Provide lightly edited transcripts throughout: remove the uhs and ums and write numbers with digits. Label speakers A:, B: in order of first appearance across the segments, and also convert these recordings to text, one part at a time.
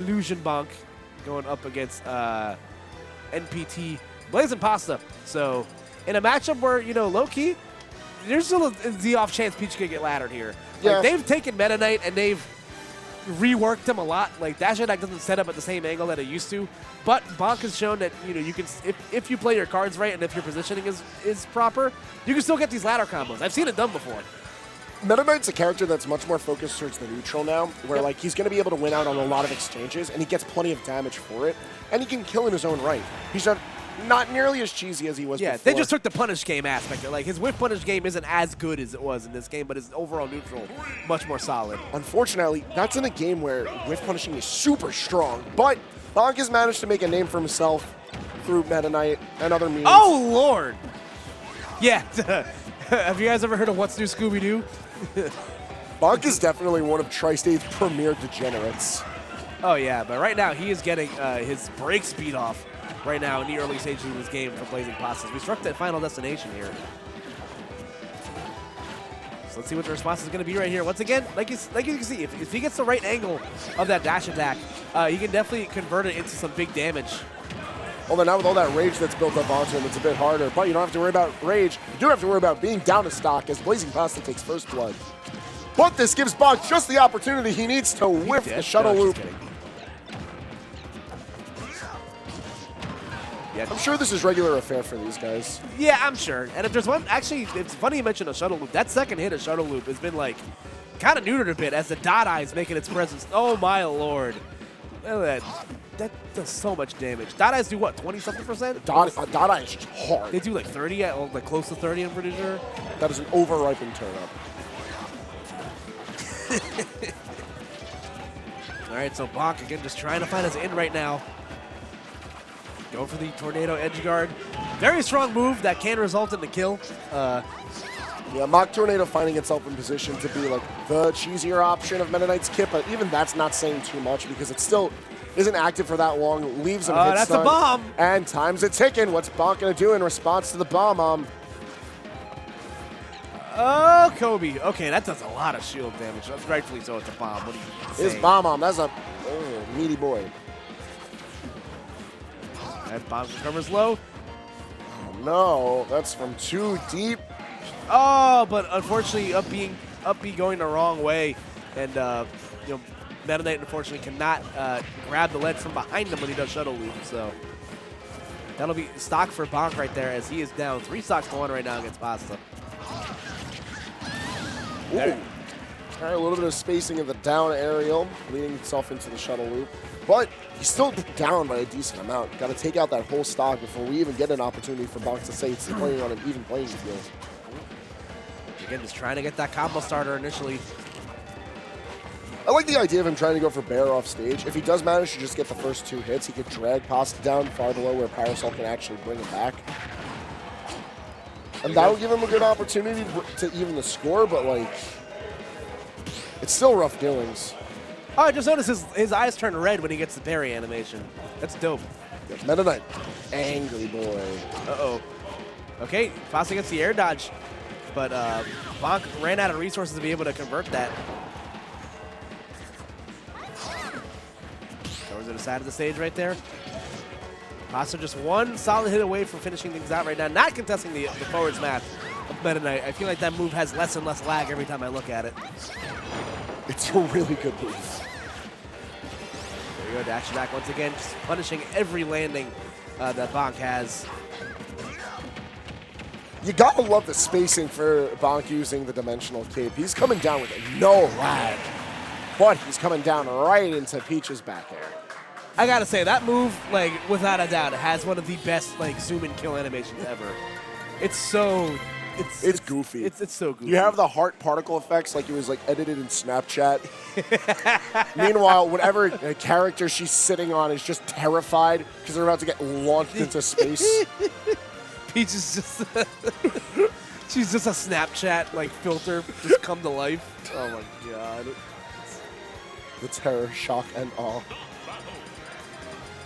A: Illusion BONK going up against NPT BlazingPasta. So in a matchup where, you know, low-key, there's still the off chance Peach could get laddered here.
B: Yeah.
A: Like, they've taken Meta Knight and they've reworked him a lot. Like, dash attack doesn't set up at the same angle that it used to. But BONK has shown that, you know, you can, if you play your cards right and if your positioning is proper, you can still get these ladder combos. I've seen it done before.
B: Meta Knight's a character that's much more focused towards the neutral now, where like he's going to be able to win out on a lot of exchanges, and he gets plenty of damage for it, and he can kill in his own right. He's not nearly as cheesy as he was before.
A: They just took the punish game aspect. Like, his whiff punish game isn't as good as it was in this game, but his overall neutral much more solid.
B: Unfortunately, that's in a game where whiff punishing is super strong, but BONK has managed to make a name for himself through Meta Knight and other means.
A: Oh, Lord! Yeah. Have you guys ever heard of What's New Scooby-Doo?
B: BONK is definitely one of Tri-State's premier degenerates.
A: Oh, yeah, but right now he is getting his break speed off right now in the early stages of this game for BlazingPasta. We struck that final destination here. So let's see what the response is going to be right here. Once again, like you can see, if he gets the right angle of that dash attack, he can definitely convert it into some big damage.
B: Although now with all that rage that's built up onto him, it's a bit harder. But you don't have to worry about rage. You do have to worry about being down to stock as BlazingPasta takes first blood. But this gives BONK just the opportunity he needs to whiff the shuttle loop.
A: Yeah.
B: I'm sure this is regular affair for these guys.
A: Yeah, I'm sure. And if there's one, actually, it's funny you mentioned a shuttle loop. That second hit of shuttle loop has been like kind of neutered a bit as the dot eye is making its presence. Oh my Lord. Look at that. That does so much damage. Dot eyes do what, 20-something%?
B: Dot eye is hard.
A: They do like 30, like close to 30, I'm pretty sure.
B: That is an over-ripened turnip.
A: All right, so BONK again just trying to find his in right now. Go for the tornado edge guard. Very strong move that can result in the kill.
B: Yeah, Mach Tornado finding itself in position to be like the cheesier option of Meta Knight's kit, but even that's not saying too much because it still isn't active for that long, leaves him hit
A: that's
B: stun,
A: a bomb.
B: And time's a ticking. What's BONK going to do in response to the bomb?
A: Oh, Kobe. Okay, that does a lot of shield damage. Rightfully so, it's a bomb. What do you say?
B: His bomb, that's a meaty boy.
A: That bomb covers low.
B: Oh, no, that's from too deep.
A: Oh, but unfortunately, up B going the wrong way, and you know, Meta Knight unfortunately cannot grab the ledge from behind him when he does shuttle loop. So that'll be stock for BONK right there, as he is down 3 stocks to 1 right now against Pasta.
B: Ooh. All right, a little bit of spacing of the down aerial, leading itself into the shuttle loop. But he's still down by a decent amount. Got to take out that whole stock before we even get an opportunity for BONK to say it's playing on an even playing field.
A: Again, just trying to get that combo starter initially.
B: I like the idea of him trying to go for bear off stage. If he does manage to just get the first 2 hits, he could drag Pasta down far below where Parasol can actually bring it back. And that will give him a good opportunity to even the score, but like, it's still rough dealings.
A: Oh, I just noticed his eyes turn red when he gets the parry animation. That's dope.
B: Yes, Meta Knight, angry boy.
A: Uh-oh. Okay, Pasta gets the air dodge, but BONK ran out of resources to be able to convert that. Goes to the side of the stage right there. Pasta just one solid hit away from finishing things out right now, not contesting the forward smash of Meta Knight. I feel like that move has less and less lag every time I look at it.
B: It's a really good move.
A: There you go, dash attack once again, just punishing every landing that BONK has.
B: You gotta love the spacing for BONK using the dimensional cape. He's coming down with no lag, but he's coming down right into Peach's back air.
A: I gotta say, that move, like, without a doubt, has one of the best, like, zoom and kill animations ever. It's so...
B: It's goofy.
A: It's so goofy.
B: You have the heart particle effects like it was like edited in Snapchat. Meanwhile, whatever character she's sitting on is just terrified because they're about to get launched into space.
A: Peach is just... she's just a Snapchat, like, filter just come to life. Oh, my God.
B: The terror, shock, and awe.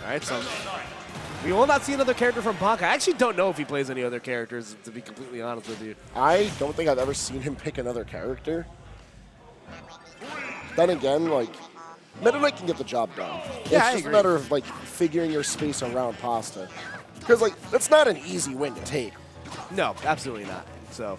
A: All right, so we will not see another character from BONK. I actually don't know if he plays any other characters, to be completely honest with you.
B: I don't think I've ever seen him pick another character. Then again, like, Meta Knight can get the job done.
A: Yeah,
B: it's just a matter of like figuring your space around Pasta, because like that's not an easy win to take.
A: No, absolutely not. So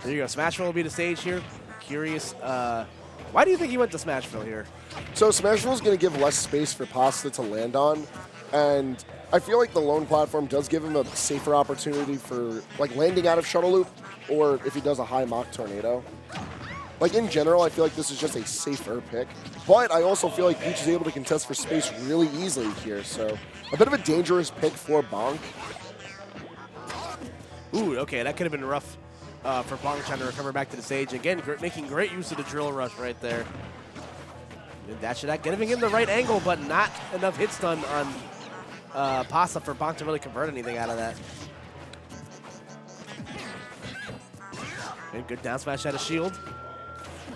A: there you go. Smashville will be the stage here. Curious. Why do you think he went to Smashville here?
B: So Smashville is going to give less space for Pasta to land on, and I feel like the lone platform does give him a safer opportunity for like landing out of Shuttle Loop, or if he does a high Mach Tornado. Like in general, I feel like this is just a safer pick, but I also feel like Peach is able to contest for space really easily here, so a bit of a dangerous pick for BONK.
A: Ooh, okay, that could have been rough for BONK trying to recover back to the stage. Again, making great use of the drill rush right there. And dash attack, giving him the right angle, but not enough hits done on Pasta for BONK to really convert anything out of that. And good down smash out of shield.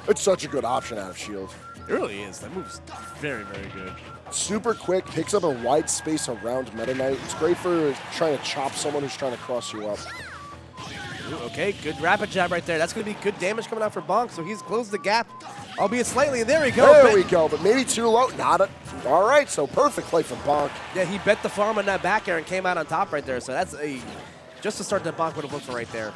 B: It's such a good option out of shield.
A: It really is. That move's very, very good.
B: Super quick, picks up a wide space around Meta Knight. It's great for trying to chop someone who's trying to cross you up.
A: Ooh, okay, good rapid jab right there. That's going to be good damage coming out for BONK, so he's closed the gap, albeit slightly. And there we go.
B: There we go, but maybe too low. Not a. All right, so perfect play for BONK.
A: Yeah, he bet the farm on that back air and came out on top right there. So that's a just to start that BONK would have looked for right there.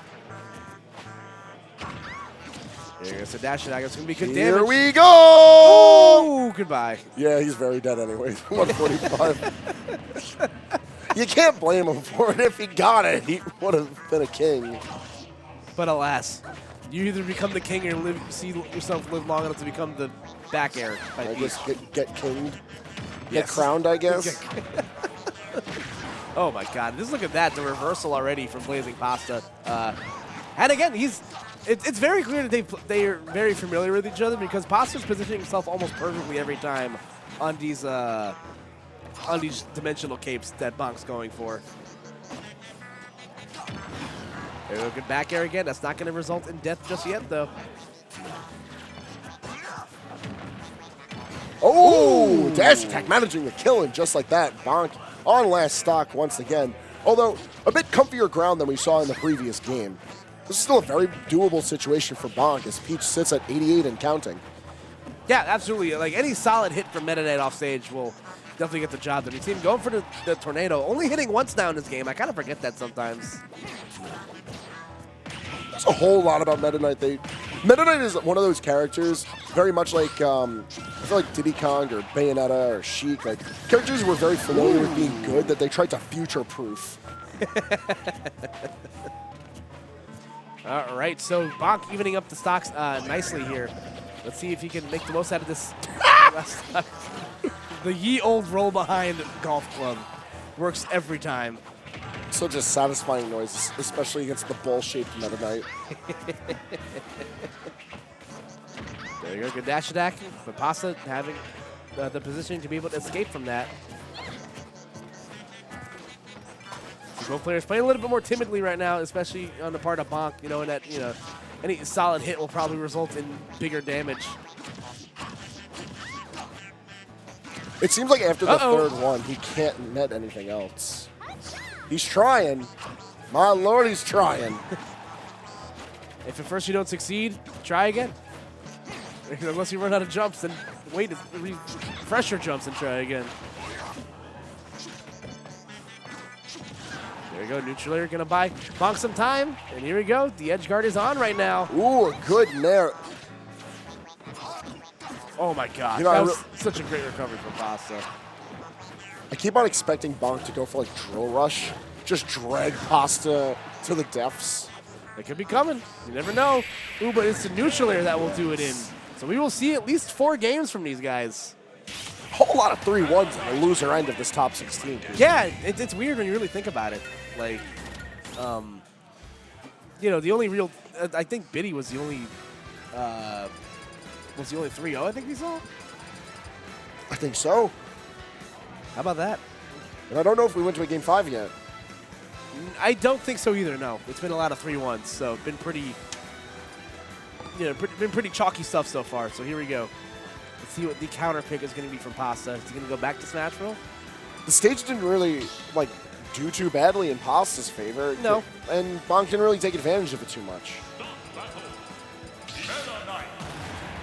A: There goes the dash attack. It's going to be good damage.
B: Here we go!
A: Oh, goodbye.
B: Yeah, he's very dead anyway. 145. You can't blame him for it. If he got it, he would have been a king.
A: But alas, you either become the king or see yourself live long enough to become the back air.
B: I guess get kinged.
A: Yes.
B: Get crowned, I guess.
A: Oh my god, just look at that, the reversal already from BlazingPasta. And again, it's very clear that they are very familiar with each other because Pasta's positioning himself almost perfectly every time on these dimensional capes that BONK's going for. There we go, good back air again. That's not going to result in death just yet, though.
B: Oh, dash attack managing the kill, and just like that, BONK on last stock once again. Although a bit comfier ground than we saw in the previous game. This is still a very doable situation for BONK as Peach sits at 88 and counting.
A: Yeah, absolutely. Like any solid hit from Meta Knight off stage will definitely get the job done. You see him going for the tornado, only hitting once now in this game. I kind of forget that sometimes.
B: There's a whole lot about Meta Knight. Meta Knight is one of those characters, very much like I feel like Diddy Kong or Bayonetta or Sheik, like characters who were very familiar with being good that they tried to future-proof.
A: All right, so BONK evening up the stocks nicely here. Let's see if he can make the most out of this. The ye old roll behind golf club works every time.
B: Such a satisfying noise, especially against the ball-shaped Meta Knight.
A: There you go, good dash attack. But Pasta having the positioning to be able to escape from that. So both players playing a little bit more timidly right now, especially on the part of BONK. You know, and that any solid hit will probably result in bigger damage.
B: It seems like after the third one, he can't net anything else. He's trying. My lord, he's trying.
A: If at first you don't succeed, try again. Unless you run out of jumps, then wait to refresh your jumps and try again. There we go, neutral air gonna buy BONK some time. And here we go, the edge guard is on right now.
B: Ooh, a good nair.
A: Oh my god, that was such a great recovery from Pasta.
B: I keep on expecting BONK to go for like drill rush, just drag Pasta to the depths.
A: It could be coming, you never know. Ooh, but it's the neutral air that will do it in. So we will see at least 4 games from these guys.
B: Whole lot of 3-1s on the loser end of this top 16.
A: Yeah, it's weird when you really think about it. Like, the only real, I think Biddy was the only 3-0 I think we saw.
B: I think so.
A: How about that?
B: And I don't know if we went to a game 5 yet.
A: I don't think so either, no. It's been a lot of 3-1s, so been pretty, been pretty chalky stuff so far. So here we go. Let's see what the counter pick is going to be from Pasta. Is he going to go back to Smashville?
B: The stage didn't really, do too badly in Pasta's favor.
A: No.
B: And BONK didn't really take advantage of it too much.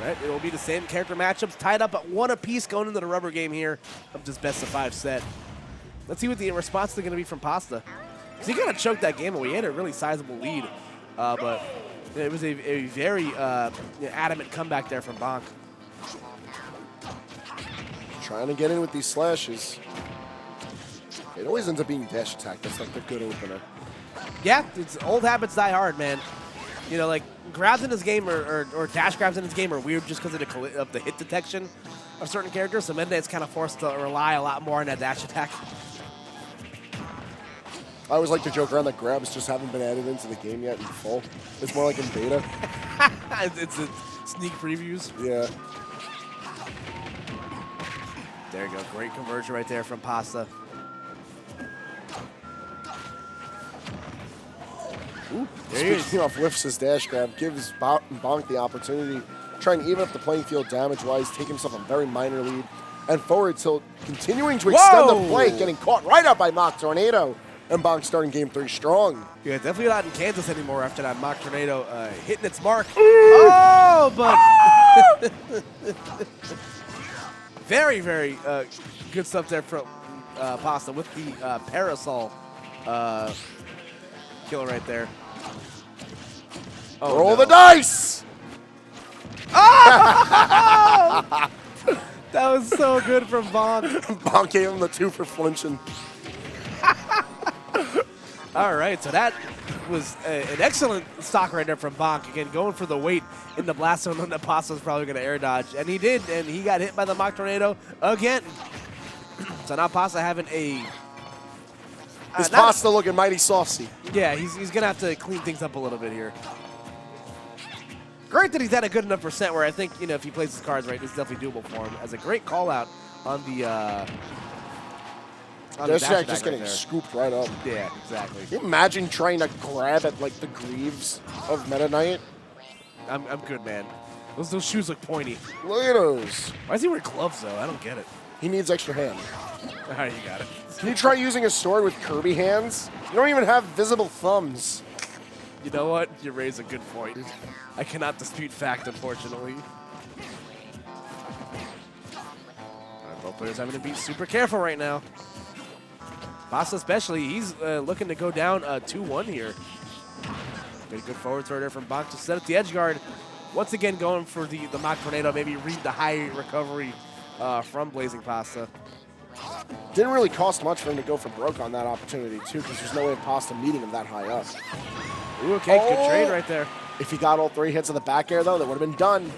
A: Right, it will be the same character matchups, tied up at 1 apiece going into the rubber game here of this best-of-5 set. Let's see what the response is going to be from Pasta. Because he kind of choked that game away. He had a really sizable lead, but it was a very adamant comeback there from BONK.
B: Trying to get in with these slashes. It always ends up being dash attack. That's like the good opener.
A: Yeah, it's old habits die hard, man. You know, like grabs in this game or dash grabs in this game are weird just because of the hit detection of certain characters. So Mende's kind of forced to rely a lot more on that dash attack.
B: I always like to joke around that grabs just haven't been added into the game yet in full. It's more like in beta.
A: it's a sneak previews.
B: Yeah.
A: There you go. Great conversion right there from Pasta. Ooh, there he is.
B: Speaking off whiffs his dash grab, gives BONK the opportunity, trying to even up the playing field damage-wise, take himself a very minor lead, and forward tilt, continuing to extend the play, getting caught right out by Mach Tornado, and BONK starting game 3 strong.
A: Yeah, definitely not in Kansas anymore after that Mach Tornado hitting its mark. Oh, but very, very good stuff there from Pasta with the parasol killer right there. Oh,
B: roll the dice!
A: Oh! That was so good from BONK.
B: BONK gave him the 2 for flinching.
A: All right, so that was an excellent stock right there from BONK. Again, going for the weight in the blast zone when the Pasta was probably going to air dodge. And he did, and he got hit by the Mach Tornado again. So now Pasta having a...
B: His Pasta looking mighty saucy.
A: Yeah, he's going to have to clean things up a little bit here. Great that he's at a good enough percent where I think, you know, if he plays his cards right, it's definitely doable for him. As a great call out on the
B: dash attack just getting scooped right up.
A: Yeah, exactly.
B: Can you imagine trying to grab at like the greaves of Meta Knight?
A: I'm good, man. Those shoes look pointy.
B: Look at those.
A: Why is he wearing gloves though? I don't get it.
B: He needs extra hand.
A: All right, you got it.
B: Can you try using a sword with Kirby hands? You don't even have visible thumbs.
A: You know what? You raise a good point. I cannot dispute fact, unfortunately. All right, both players having to be super careful right now. Pasta especially, he's looking to go down 2-1 here. Get a good forward throw there from BONK to set up the edge guard. Once again going for the Mach Tornado, maybe read the high recovery from BlazingPasta.
B: Didn't really cost much for him to go for broke on that opportunity too, because there's no way of Pasta meeting him that high up.
A: Ooh, okay, good trade right there.
B: If he got all 3 hits of the back air though, that would have been done.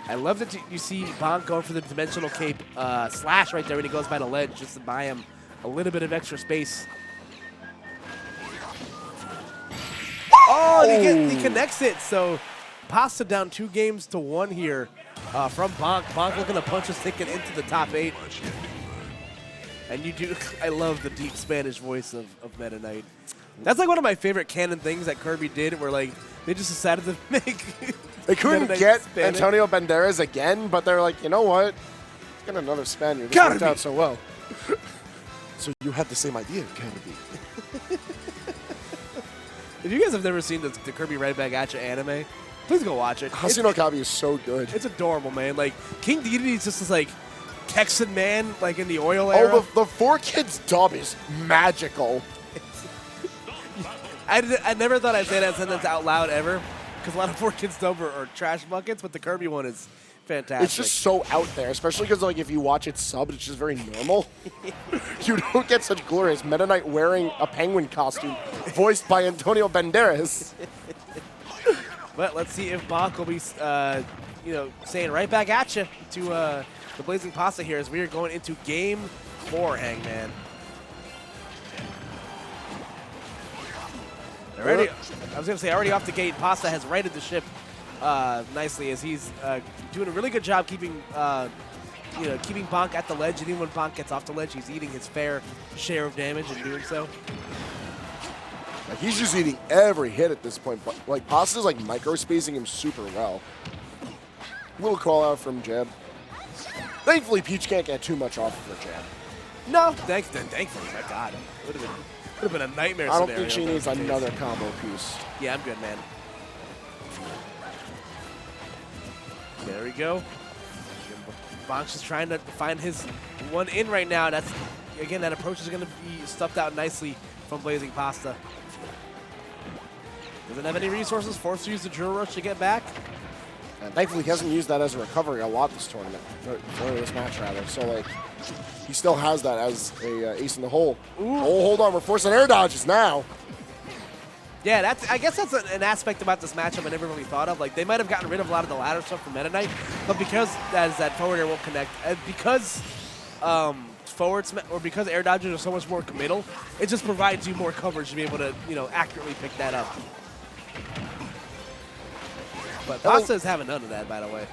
A: I love that you see BONK going for the dimensional cape slash right there when he goes by the ledge just to buy him a little bit of extra space. Oh, he connects it. So Pasta down 2 games to 1 here from BONK. BONK looking to punch his ticket into the top 8. And you do, I love the deep Spanish voice of Meta Knight. That's like one of my favorite canon things that Kirby did, where like they just decided to make.
B: They couldn't get Spanish. Antonio Banderas again, but they're like, you know what? Let's get another Spaniard. This worked out so well. So you had the same idea, Kirby.
A: If you guys have never seen the Kirby Right Back At Ya anime, please go watch it.
B: Hasino Kabi is so good.
A: It's adorable, man. Like King Dedede is just this like Texan man, like in the oil era.
B: Oh, the 4Kids dub is magical.
A: I never thought I'd say that sentence out loud ever, because a lot of 4Kids dub are trash buckets, but the Kirby one is fantastic.
B: It's just so out there, especially because like if you watch it subbed, it's just very normal. You don't get such glorious Meta Knight wearing a penguin costume, voiced by Antonio Banderas.
A: But let's see if BONK will be, you know, saying right back at you to the BlazingPasta here as we are going into Game 4, Hangman. Already, I was going to say, already off the gate, Pasta has righted the ship nicely as he's doing a really good job keeping, you know, keeping BONK at the ledge. And even when BONK gets off the ledge, he's eating his fair share of damage in doing so.
B: Like he's just eating every hit at this point. But like Pasta's like micro-spacing him super well. Little call out from Jeb. Thankfully, Peach can't get too much off of her jab.
A: No, thankfully, my God. Would have been a nightmare
B: I don't
A: scenario
B: think she needs another combo piece.
A: Yeah, I'm good, man. There we go. Bonk's just trying to find his one in right now. That's, again, that approach is going to be stuffed out nicely from BlazingPasta. Doesn't have any resources, forced to use the drill rush to get back.
B: And thankfully, he hasn't used that as a recovery a lot this tournament, or this match rather. So like, he still has that as a ace in the hole.
A: Ooh.
B: Oh, hold on, we're forcing air dodges now.
A: Yeah, I guess that's an aspect about this matchup I never really thought of. Like, they might have gotten rid of a lot of the ladder stuff from Meta Knight, but because that forward air won't connect, and because because air dodges are so much more committal, it just provides you more coverage to be able to, accurately pick that up. But Pasta's having none of that, by the way.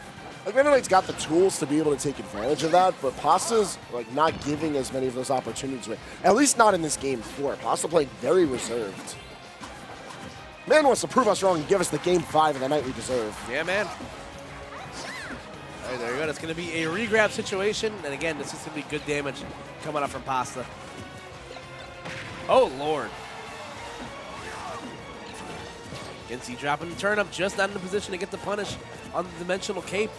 B: Like, Meta Knight's got the tools to be able to take advantage of that, but Pasta's like not giving as many of those opportunities away. At least not in this game 4. Pasta playing very reserved. Man wants to prove us wrong and give us the game 5 of the night we deserve.
A: Yeah, man. All right, there you go. It's going to be a regrab situation. And again, this is going to be good damage coming up from Pasta. Oh, Lord. Gincy dropping the turnip, just not in the position to get the punish on the dimensional cape.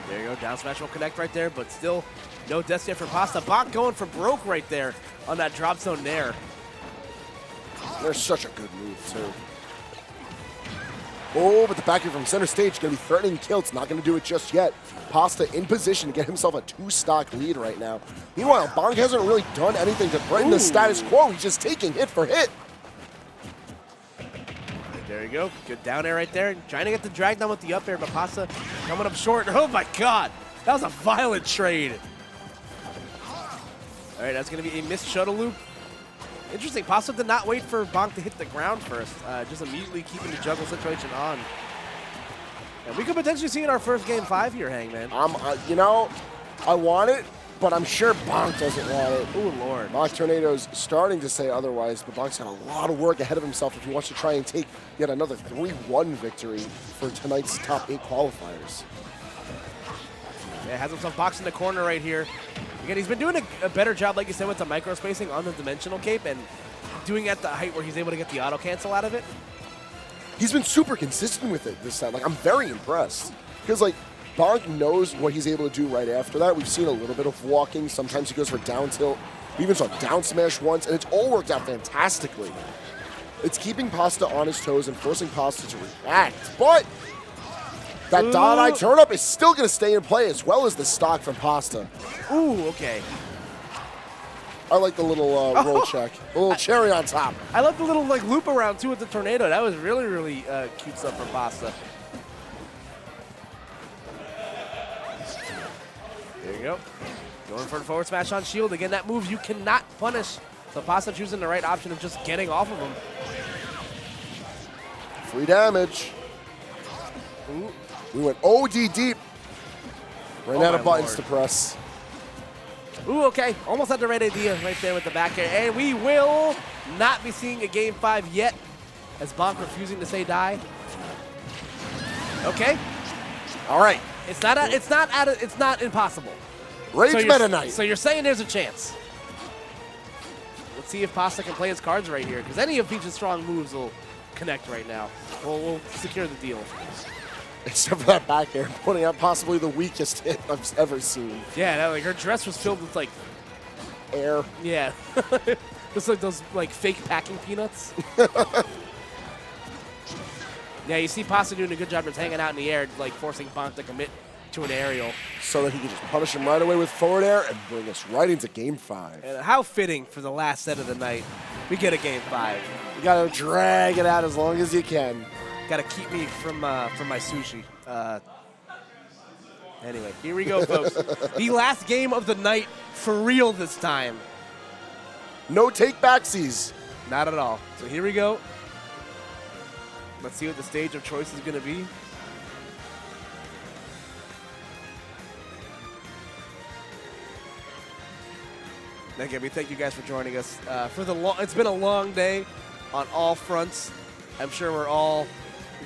A: There you go. Down smash will connect right there, but still no death yet for Pasta. BONK going for broke right there on that drop zone there.
B: There's such a good move, too. Oh, but the back here from center stage going to be threatening kill. It's not going to do it just yet. Pasta in position to get himself a 2-stock lead right now. Meanwhile, BONK hasn't really done anything to threaten the status quo. He's just taking hit for hit.
A: There you go. Good down air right there. Trying to get the drag down with the up air, but Pasta coming up short. Oh, my God. That was a violent trade. All right, that's going to be a missed shuttle loop. Interesting. Pasta did not wait for BONK to hit the ground first. Just immediately keeping the juggle situation on. And we could potentially see in our first game 5 here, Hangman.
B: I want it, but I'm sure BONK doesn't want it.
A: Oh, Lord.
B: BONK Tornado's starting to say otherwise, but BONK's got a lot of work ahead of himself if he wants to try and take yet another 3-1 victory for tonight's top 8 qualifiers.
A: Yeah, has himself boxed in the corner right here. Again, he's been doing a better job, like you said, with the micro spacing on the dimensional cape and doing it at the height where he's able to get the auto cancel out of it.
B: He's been super consistent with it this time. Like, I'm very impressed. Because, like, BONK knows what he's able to do right after that. We've seen a little bit of walking. Sometimes he goes for down tilt. We even saw down smash once, and it's all worked out fantastically. It's keeping Pasta on his toes and forcing Pasta to react. But that dot-eye turn-up is still going to stay in play, as well as the stock from Pasta.
A: Ooh, okay.
B: I like the little roll check. A little cherry on top.
A: I love the little loop around, too, with the tornado. That was really, really cute stuff from Pasta. There you go. Going for the forward smash on shield. Again, that move you cannot punish. So Pasta choosing the right option of just getting off of him.
B: Free damage.
A: Ooh.
B: We went OD deep. Ran out of buttons to press.
A: Ooh, okay. Almost had the right idea right there with the back air. And we will not be seeing a game 5 yet, as BONK refusing to say die. Okay.
B: All right.
A: It's not impossible.
B: Rage Meta Knight.
A: So you're saying there's a chance. Let's see if Pasta can play his cards right here, because any of Peach's strong moves will connect right now. We'll secure the deal.
B: Except for that back air, putting out possibly the weakest hit I've ever seen.
A: Yeah, her dress was filled with
B: air.
A: Yeah, just like those fake packing peanuts. Yeah, you see Pasta doing a good job of hanging out in the air, forcing BONK to commit to an aerial.
B: So that he can just punish him right away with forward air and bring us right into game 5.
A: And how fitting for the last set of the night. We get a game 5.
B: You gotta drag it out as long as you can.
A: Got to keep me from my sushi. Anyway, here we go, folks. The last game of the night for real this time.
B: No take-backsies.
A: Not at all. So here we go. Let's see what the stage of choice is going to be. Again, we thank you guys for joining us. It's been a long day on all fronts. I'm sure we're all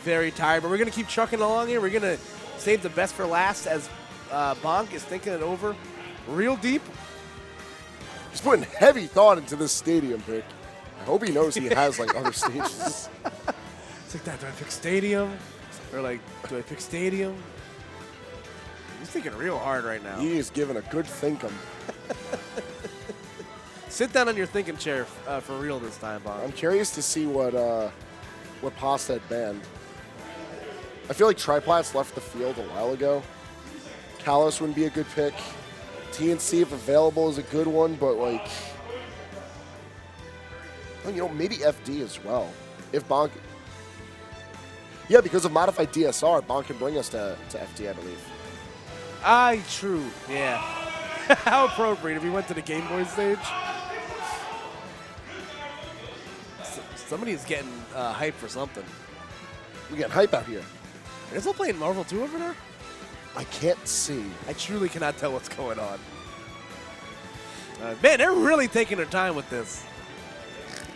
A: very tired, but we're going to keep trucking along here. We're going to save the best for last as BONK is thinking it over real deep.
B: He's putting heavy thought into this stadium pick. I hope he knows he has other stages.
A: It's like that. Do I pick stadium? Or like, do I pick Stadium? He's thinking real hard right now.
B: He is giving a good thinkum.
A: Sit down on your thinking chair for real this time, Bob.
B: I'm curious to see what Pasta had banned. I feel like Triplats left the field a while ago. Kalos wouldn't be a good pick. TNC, if available, is a good one, but like, oh, you know, maybe FD as well. If BONK, yeah, because of modified DSR, BONK can bring us to FD, I believe.
A: True, yeah. How appropriate if we went to the Game Boy stage. Somebody is getting hype for something.
B: We getting hype out here.
A: Are they still playing Marvel 2 over there?
B: I can't see.
A: I truly cannot tell what's going on. Man, they're really taking their time with this.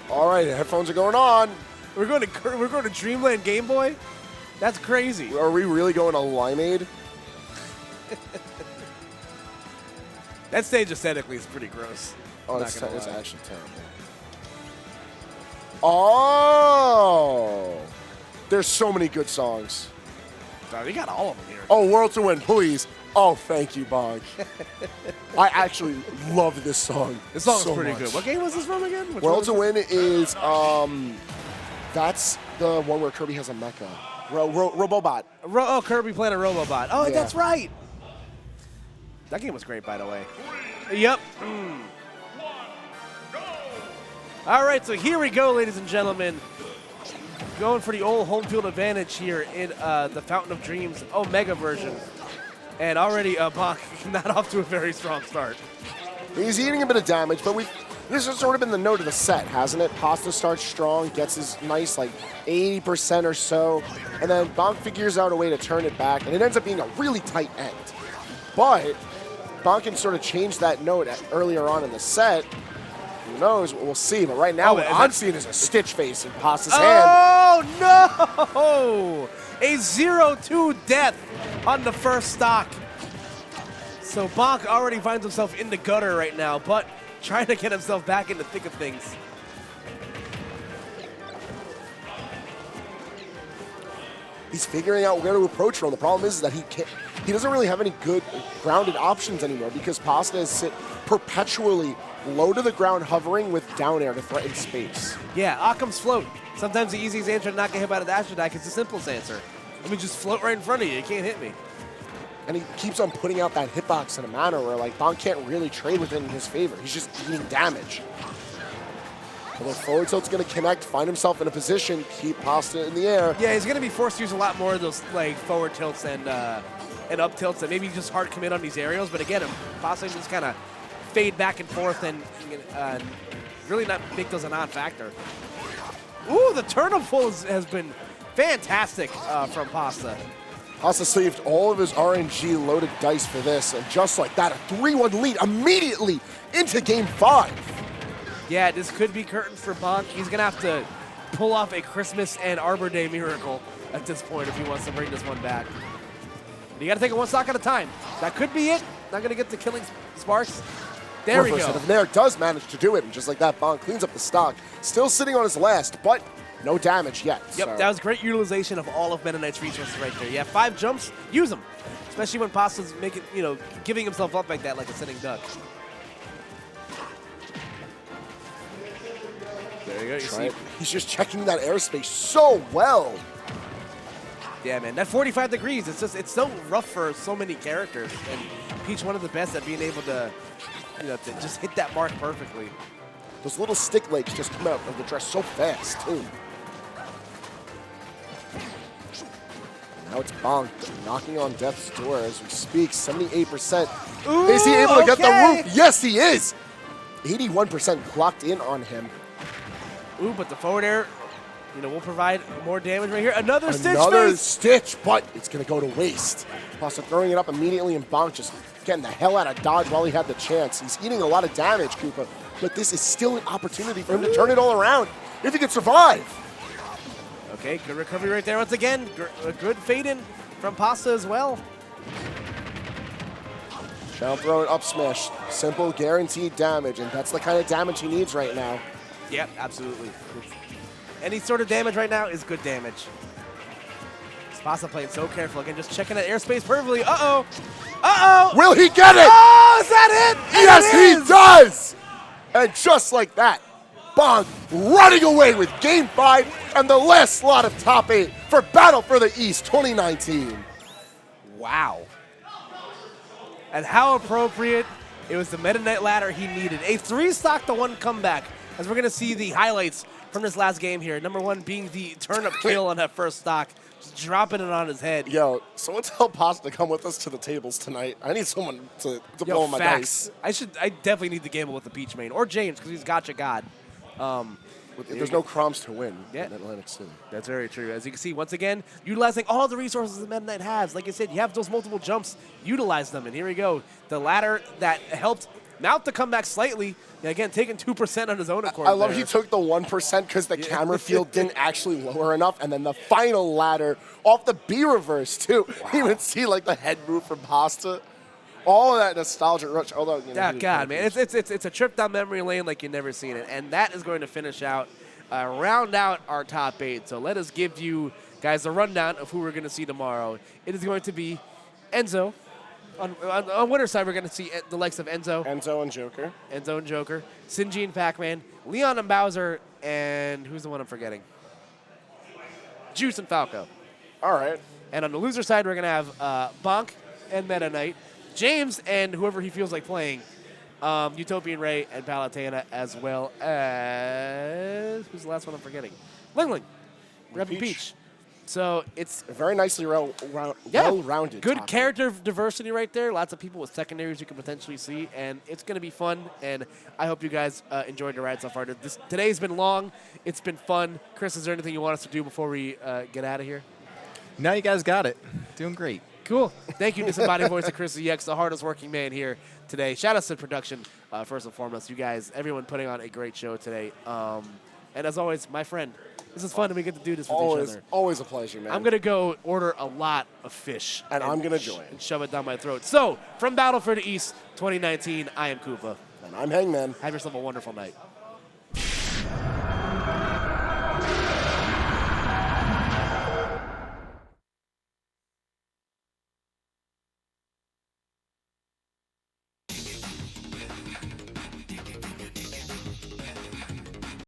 B: All right, headphones are going on.
A: We're going to Dreamland Game Boy? That's crazy.
B: Are we really going to Limeade?
A: That stage aesthetically is pretty gross.
B: Oh, it's actually terrible. Oh! There's so many good songs.
A: Oh, you got all of them here.
B: Oh, World to Win, please. Oh, thank you, BONK. I actually love this song.
A: This song's
B: so
A: pretty
B: much.
A: good. What game was this from again?
B: World to Win is, that's the one where Kirby has a mecha. Robobot.
A: Kirby playing a Robobot. Oh,
B: Yeah.
A: that's right. That game was great, by the way. Yep. All right, so here we go, ladies and gentlemen. Going for the old home field advantage here in the Fountain of Dreams Omega version. And already BONK not off to a very strong start.
B: He's eating a bit of damage, but this has sort of been the note of the set, hasn't it? Pasta starts strong, gets his nice like 80% or so, and then BONK figures out a way to turn it back, and it ends up being a really tight end. But BONK can sort of change that note earlier on in the set. Who knows? We'll see. But right now, what I'm seeing is a Stitch face in Pasta's hand.
A: Oh, no! A 0-2 death on the first stock. So BONK already finds himself in the gutter right now, but trying to get himself back in the thick of things.
B: He's figuring out where to approach from. The problem is that he doesn't really have any good grounded options anymore because Pasta is sit perpetually low to the ground, hovering with down air to threaten space.
A: Yeah, Occam's float. Sometimes the easiest answer to not get hit by the dash attack is the simplest answer. Let me just float right in front of you. You can't hit me.
B: And he keeps on putting out that hitbox in a manner where like BONK can't really trade with it in his favor. He's just eating damage. Although forward tilt's going to connect, find himself in a position, keep Pasta in the air.
A: Yeah, he's going to be forced to use a lot more of those like forward tilts and up tilts and maybe just hard commit on these aerials. But again, Pasta just kind of fade back and forth and really not make those a non-factor. Ooh, the turnip pull has been fantastic from Pasta.
B: Pasta saved all of his RNG loaded dice for this, and just like that, a 3-1 lead immediately into Game 5.
A: Yeah, this could be curtains for BONK. He's going to have to pull off a Christmas and Arbor Day miracle at this point if he wants to bring this one back. You got to take it one stock at a time. That could be it. Not going to get the killing sparks. There we go.
B: Nair does manage to do it, and just like that, BONK cleans up the stock. Still sitting on his last, but no damage yet.
A: Yep,
B: so.
A: That was great utilization of all of Meta Knight's resources right there. Yeah, 5 jumps, use them. Especially when Pasta's making, giving himself up like that, like a sitting duck. There you go. You see.
B: He's just checking that airspace so well.
A: Yeah, man, that 45 degrees, it's so rough for so many characters, and Peach one of the best at being able to, to just hit that mark perfectly.
B: Those little stick legs just come out of the dress so fast, too. Now it's BONK knocking on death's door as we speak, 78%.
A: Ooh,
B: is he able to get the roof? Yes, he is. 81% clocked in on him.
A: Ooh, but the forward air, will provide more damage right here. Another
B: stitch, but it's going to go to waste. Pasta throwing it up immediately, and BONK just getting the hell out of dodge while he had the chance. He's eating a lot of damage, Koopa, but this is still an opportunity for him to turn it all around if he can survive.
A: Okay, good recovery right there once again. A good fade-in from Pasta as well.
B: Shell throw it up smash. Simple, guaranteed damage, and that's the kind of damage he needs right now.
A: Yep, absolutely. Any sort of damage right now is good damage. Pasta playing so careful. Again, just checking that airspace perfectly. Uh-oh. Uh-oh.
B: Will he get it?
A: Oh, is that it? And
B: Yes,
A: it
B: he
A: is.
B: does! And just like that, BONK running away with Game 5 and the last slot of top 8 for Battle for the East 2019.
A: Wow. And how appropriate. It was the Meta Knight ladder he needed. A 3-stock to 1 comeback, as we're going to see the highlights from this last game here. Number 1 being the turnip kill on that first stock, just dropping it on his head.
B: Yo, someone tell Pasta to come with us to the tables tonight. I need someone to blow my dice.
A: I definitely need to gamble with the Peach main, or James, because he's gotcha god.
B: There's no crumbs to win in
A: Yeah.
B: Atlantic City.
A: That's very true. As you can see, once again, utilizing all the resources that Meta Knight has. Like I said, you have those multiple jumps, utilize them. And here we go. The ladder that helped mount the comeback slightly. And again, taking 2% on his own accord.
B: I love
A: there.
B: he took the 1% because the camera field didn't actually lower enough. And then the final ladder off the B reverse, too. Wow. You even see like the head move from Pasta. All of that nostalgia rush. Although,
A: God, man, it's a trip down memory lane like you've never seen it, and that is going to finish out, round out our top 8. So let us give you guys a rundown of who we're going to see tomorrow. It is going to be Enzo. On winner's side, we're going to see the likes of Enzo
B: and Joker.
A: Enzo and Joker, Sinji and Pac-Man, Leon and Bowser, and who's the one I'm forgetting? Juice and Falco.
B: All right.
A: And on the loser side, we're going to have BONK and Meta Knight, James and whoever he feels like playing, Utopian Ray and Palutena, as well as, who's the last one I'm forgetting? Ling Ling, Rebel Peach. So it's
B: very nicely well-rounded.
A: Good
B: topic.
A: character diversity right there. Lots of people with secondaries you can potentially see, and it's going to be fun. And I hope you guys enjoyed the ride so far. Today's been long. It's been fun. Chris, is there anything you want us to do before we get out of here?
C: No, you guys got it. Doing great.
A: Cool. Thank you, disembodied voice of Chris EX, the hardest working man here today. Shout out to production, first and foremost. You guys, everyone putting on a great show today. And as always, my friend, this is fun and we get to do this with each other.
B: Always a pleasure, man.
A: I'm going to go order a lot of fish.
B: And I'm going to join.
A: And shove it down my throat. So, from Battle for the East 2019, I am Koopa.
B: And I'm Hangman.
A: Have yourself a wonderful night.